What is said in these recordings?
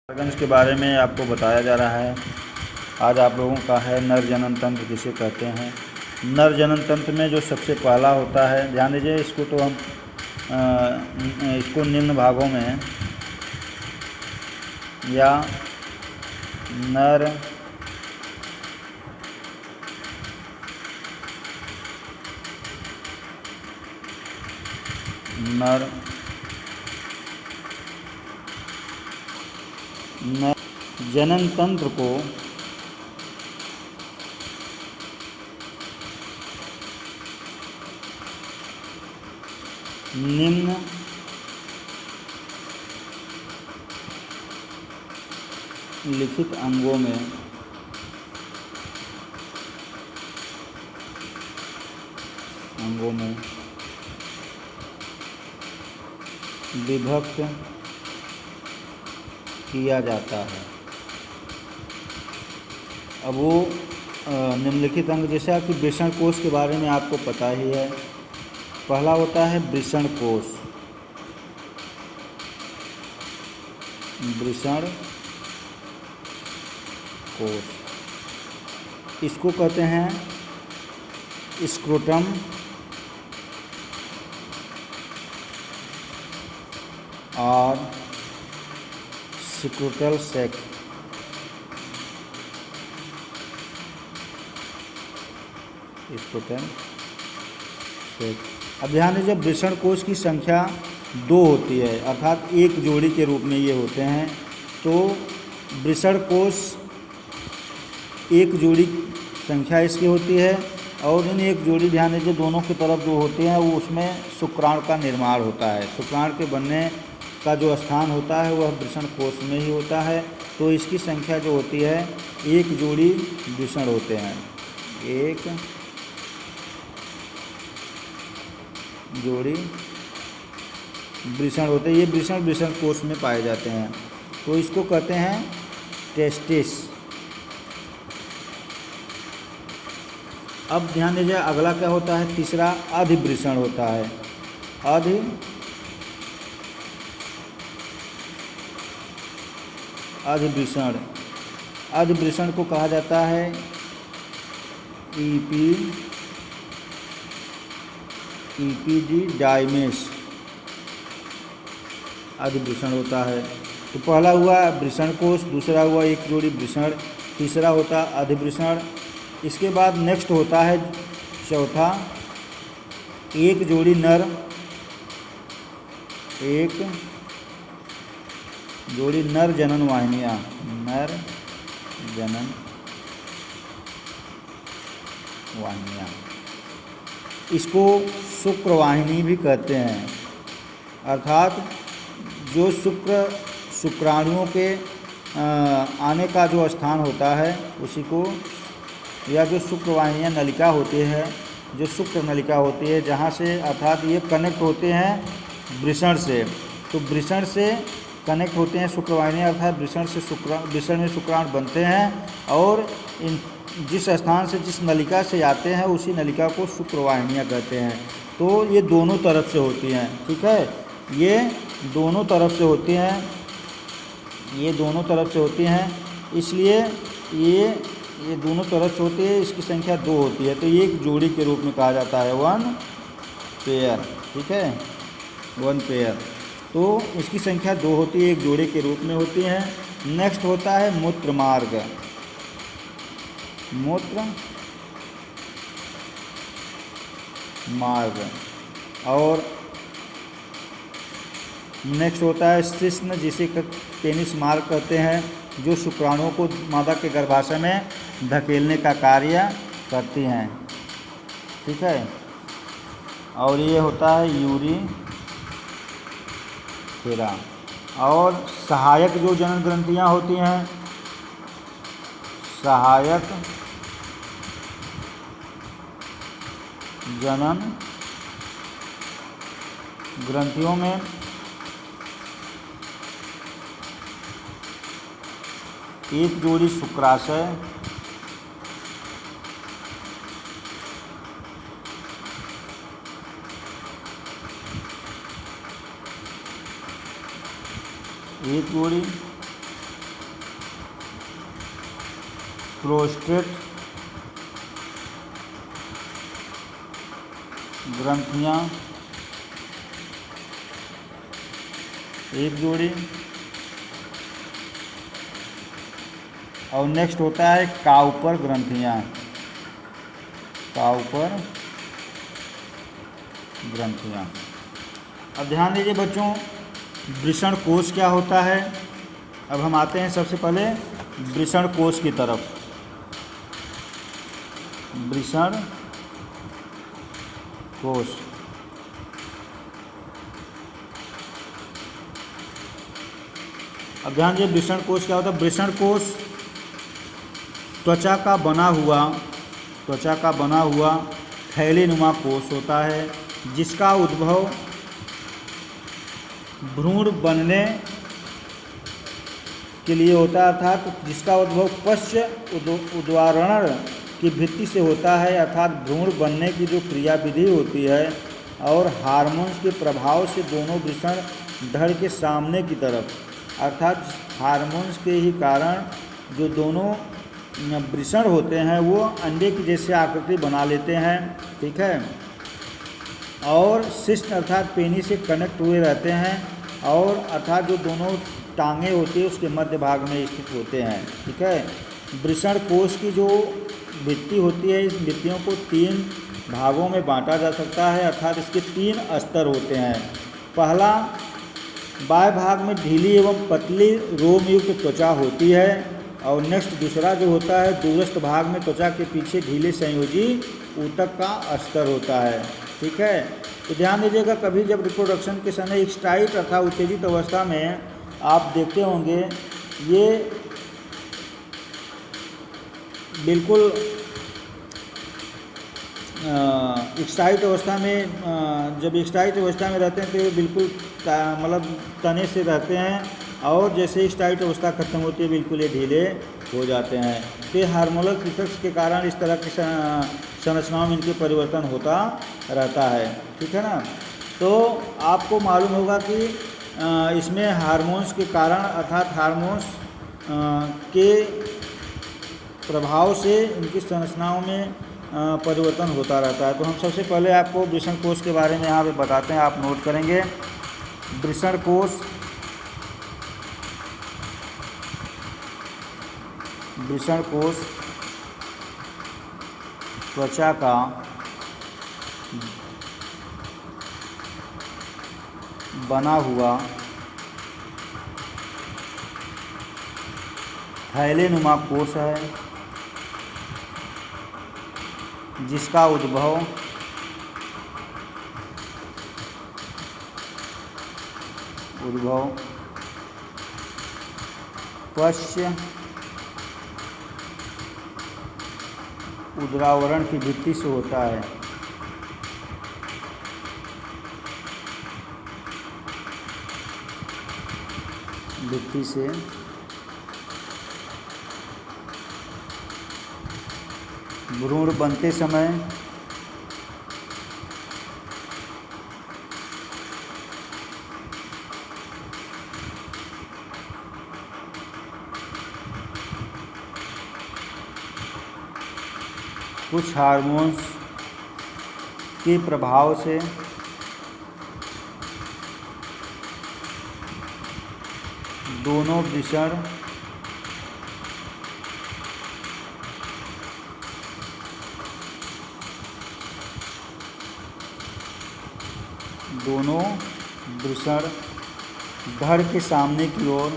Organs के बारे में आपको बताया जा रहा है। आज आप लोगों का है नर जनन तंत्र किसे कहते हैं। नर जनन तंत्र में जो सबसे पहला होता है, ध्यान दीजिए, इसको तो हम इसको निम्न भागों में या नर नर नर जनन तंत्र को निम्न लिखित अंगों में विभक्त किया जाता है। अब वो निम्नलिखित अंग, जैसा कि वृषण कोश के बारे में आपको पता ही है। पहला होता है वृषण कोश। वृषण कोश इसको कहते हैं स्क्रोटम और स्क्रोटल सैक। Scrotal sac. अब ध्यान दीजिए, वृषण कोश की संख्या 2 होती है, अर्थात एक जोड़ी के रूप में ये होते हैं। तो वृषण कोश एक जोड़ी संख्या इसकी होती है, और इन एक जोड़ी, ध्यान दीजिए, दोनों की तरफ जो होते हैं वो उसमें शुक्राणु का निर्माण होता है। शुक्राणु के बनने का जो स्थान होता है वह वृषण कोश में ही होता है। तो इसकी संख्या जो होती है, एक जोड़ी वृषण होते हैं, एक जोड़ी वृषण होते हैं। ये वृषण कोश में पाए जाते हैं, तो इसको कहते हैं टेस्टिस। अब ध्यान दीजिए, अगला क्या होता है, तीसरा अधिवृषण होता है। अधिवृषण को कहा जाता है इपीजीडाइमेस। अधिवृषण होता है। तो पहला हुआ वृषण कोश, दूसरा हुआ एक जोड़ी वृषण, तीसरा होता अधिवृषण। इसके बाद नेक्स्ट होता है चौथा, एक जोड़ी नर जनन वाहिनियाँ। नर जनन वाहिनियाँ, इसको शुक्रवाहिनी भी कहते हैं। अर्थात जो शुक्राणुओं के आने का जो स्थान होता है उसी को, या जो शुक्रवाहिनियाँ नलिका होती है, जो शुक्र नलिका होती है, जहाँ से अर्थात ये कनेक्ट होते हैं वृषण से। तो वृषण से कनेक्ट होते हैं शुक्रवाहिनियाँ, अर्थात वृषण में शुक्राणु बनते हैं, और इन जिस स्थान से, जिस नलिका से आते हैं, उसी नलिका को शुक्रवाहिनियाँ कहते हैं। तो ये दोनों तरफ से होती हैं, ठीक है, ये दोनों तरफ से होती हैं, इसलिए ये दोनों तरफ से होती है। इसकी संख्या 2 होती है, तो ये एक जोड़ी के रूप में कहा जाता है, 1 पेयर, ठीक है, 1 पेयर। तो इसकी संख्या 2 होती है, एक जोड़ी के रूप में होती है। नेक्स्ट होता है मूत्र मार्ग। और नेक्स्ट होता है शिश्न, जिसे पेनिस मार्ग कहते हैं, जो शुक्राणुओं को मादा के गर्भाशय में धकेलने का कार्य करती हैं, ठीक है। और ये होता है यूरिथेरा। और सहायक जो जनन ग्रंथियाँ होती हैं, सहायक जनन ग्रंथियों में एक जोड़ी शुक्राशय, एक जोड़ी प्रोस्टेट ग्रंथियां एक जोड़ी, और नेक्स्ट होता है काउपर ग्रंथियां। काउपर ग्रंथियां। अब ध्यान दीजिए बच्चों, वृषण कोश क्या होता है। अब हम आते हैं सबसे पहले वृषण कोश की तरफ। वृषण कोश अब ध्यान दीजिए, वृषण कोश क्या होता है। वृषण कोश त्वचा का बना हुआ थैलीनुमा कोश होता है, जिसका उद्भव भ्रूण बनने के लिए होता है, अर्थात जिसका उद्भव पश्च उद्वारण की भित्ति से होता है, अर्थात भ्रूण बनने की जो क्रियाविधि होती है और हार्मोन्स के प्रभाव से दोनों वृषण धड़ के सामने की तरफ, अर्थात हार्मोन्स के ही कारण जो दोनों वृषण होते हैं वो अंडे की जैसे आकृति बना लेते हैं, ठीक है, और शिश्न अर्थात पेनी से कनेक्ट हुए रहते हैं, और अर्थात जो दोनों टांगें होती है उसके मध्य भाग में स्थित होते हैं, ठीक है। वृषण कोश की जो भित्ति होती है, इस भित्तियों को 3 भागों में बांटा जा सकता है, अर्थात इसके 3 स्तर होते हैं। पहला, बाह्य भाग में ढीली एवं पतली रोमयुक्त त्वचा होती है, और नेक्स्ट दूसरा जो होता है, दूरस्थ भाग में त्वचा के पीछे ढीले संयोजी ऊतक का स्तर होता है, ठीक है। तो ध्यान दीजिएगा, कभी जब रिप्रोडक्शन के समय एक्साइट अर्थात उत्तेजित अवस्था में आप देखते होंगे, ये बिल्कुल एक्साइट अवस्था में जब एक्साइट अवस्था में रहते हैं तो ये बिल्कुल मतलब तने से रहते हैं, और जैसे ही एक्साइट अवस्था खत्म होती है बिल्कुल ये ढीले हो जाते हैं। तो ये हार्मोनल इफेक्ट्स के कारण इस तरह की संरचनाओं में इनके परिवर्तन होता रहता है, ठीक है ना। तो आपको मालूम होगा कि इसमें हार्मोन्स के कारण अर्थात हार्मोन्स के प्रभाव से इनकी संरचनाओं में परिवर्तन होता रहता है। तो हम सबसे पहले आपको वृषण कोश के बारे में यहाँ पे बताते हैं, आप नोट करेंगे। वृषण कोश त्वचा का बना हुआ थैलीनुमा कोश है, जिसका उद्भव पश्च उद्रावरण की भित्ति से होता है। भित्ति से भ्रूण बनते समय कुछ हार्मोन्स के प्रभाव से दोनों वृषण धड़ के सामने की ओर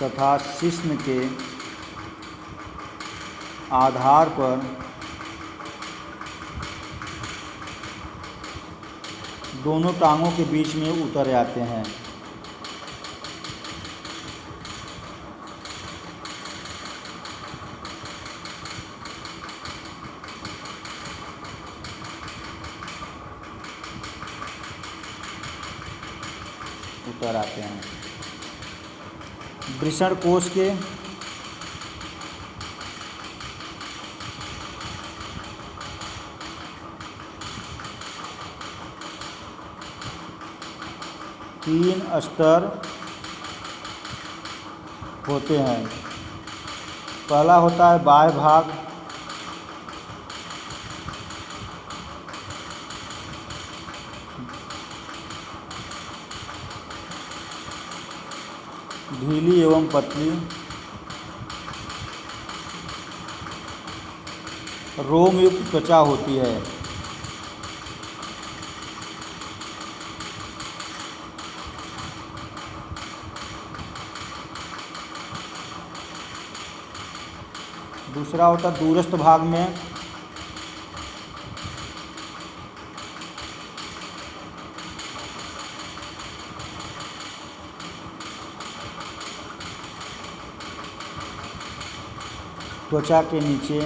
तथा शिश्न के आधार पर दोनों टांगों के बीच में उतर जाते हैं। वृषण कोश के तीन स्तर होते हैं। पहला होता है बाह्य भाग, ढीली एवं पतली, रोम युक्त त्वचा होती है। दूसरा होता है दूरस्थ भाग में त्वचा के नीचे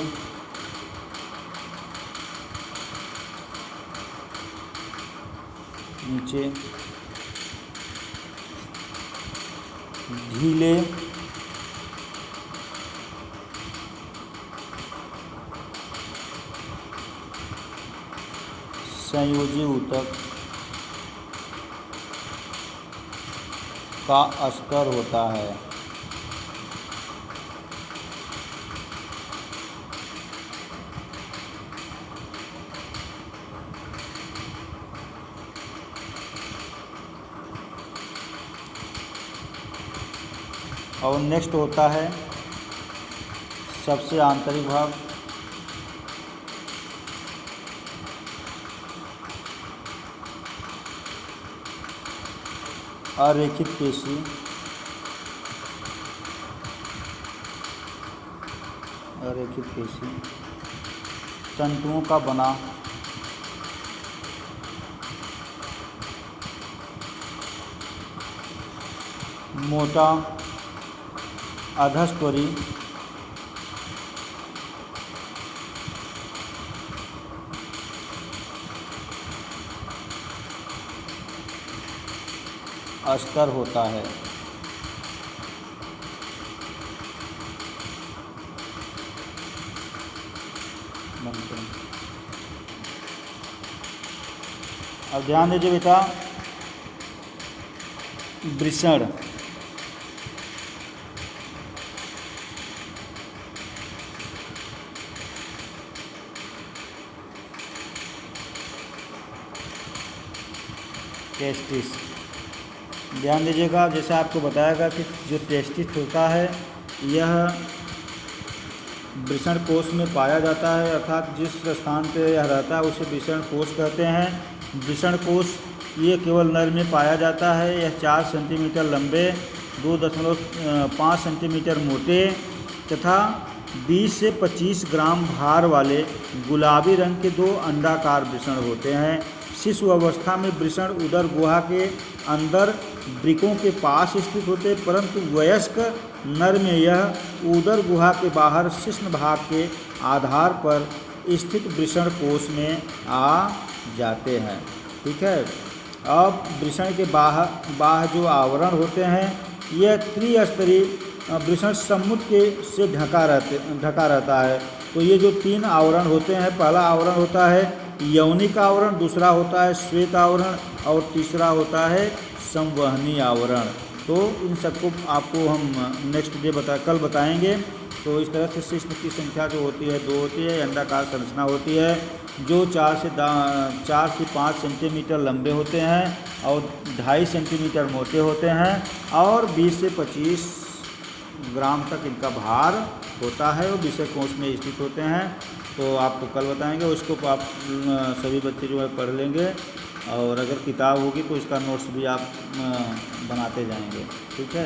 ढीले संयोजी ऊतक का स्तर होता है। और नेक्स्ट होता है सबसे आंतरिक भाग, अरेखित पेशी, तंतुओं का बना मोटा अधस्तरी स्तर होता है। अब ध्यान दीजिए बेटा, वृषण टेस्टिस, ध्यान दीजिएगा, जैसे आपको बताएगा कि जो टेस्टिस होता है यह वृषण कोष में पाया जाता है, अर्थात जिस स्थान पे यह रहता है उसे वृषण कोष कहते हैं। वृषण कोष ये केवल नर में पाया जाता है। यह 4 सेंटीमीटर लंबे, 2.5 सेंटीमीटर मोटे तथा 20 से 25 ग्राम भार वाले गुलाबी रंग के 2 अंडाकार वृषण होते हैं। शिशु अवस्था में वृषण उदर गुहा के अंदर वृकों के पास स्थित होते, परंतु वयस्क नर में यह उदर गुहा के बाहर शिश्न भाग के आधार पर स्थित वृषण कोष में आ जाते हैं। ठीक है। अब वृषण के बाह्य जो आवरण होते हैं यह त्रिस्तरीय वृषण समुद्र के से ढका रहता है। तो ये जो 3 आवरण होते हैं, पहला आवरण होता है यौनिक आवरण, दूसरा होता है श्वेत आवरण और तीसरा होता है संवहनी आवरण। तो इन सबको आपको हम नेक्स्ट डे कल बताएंगे। तो इस तरह से शिश्न की संख्या जो होती है 2 होती है, अंडाकार संरचना होती है जो 4 से 5 सेंटीमीटर लंबे होते हैं और 2.5 सेंटीमीटर मोटे होते हैं और 20 से 25 ग्राम तक इनका भार होता है और वृषण कोष में स्थित होते हैं। तो आपको कल बताएंगे, उसको आप सभी बच्चे जो है पढ़ लेंगे और अगर किताब होगी तो इसका नोट्स भी आप बनाते जाएंगे। ठीक है।